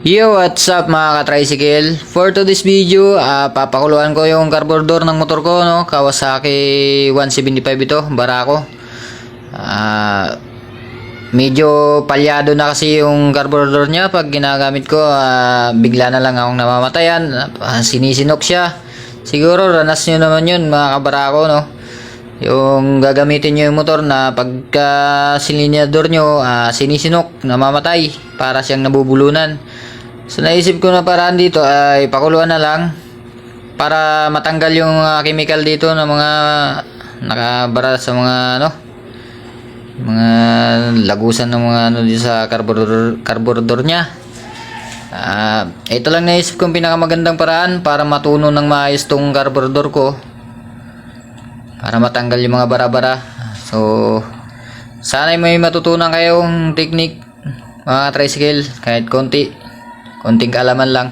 Yo, what's up mga ka-tricycle? For today's video, papakuluan ko yung carburetor ng motor ko, no? Kawasaki 175 ito, Barako. Medyo palyado na kasi yung carburetor niya. Pag ginagamit ko, bigla na lang akong namamatayan. Sinisinok siya. Siguro ranas nyo naman yun mga kabarako, no? Yung gagamitin nyo yung motor na pagka silinyador nyo, sinisinok, namamatay, para siyang nabubulunan. So naisip ko na paraan dito ay pakuluan na lang para matanggal yung chemical dito na mga nakabara sa mga mga lagusan ng mga dito sa carburetor niya. Ito lang naisip kong pinakamagandang paraan para matuno ng maayos tong carburetor ko, para matanggal yung mga bara-bara. So sana may matutunan kayong technique mga tricycle, kahit konting kaalaman lang.